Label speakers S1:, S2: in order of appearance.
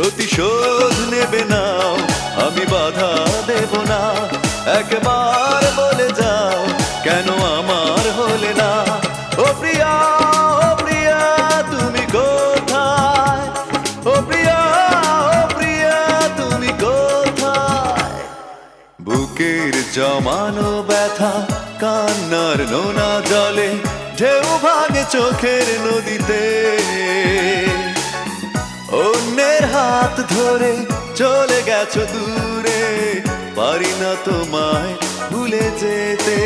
S1: প্রতিশোধ নেবে নাও, আমি বাধা দেব না। একবার বলে যাও কেন আমার হলে না। ও প্রিয়া, ও প্রিয়া তুমি কোথায়? ও প্রিয়া, ও প্রিয়া তুমি কোথায়? বুকের জমানো ব্যথা কান্নার নোনা জলে ঢেউ ভাঙে চোখের নদীতে। অন্যের হাত ধরে চলে গেছো দূরে, পারি না তোমায় ভুলে যেতে।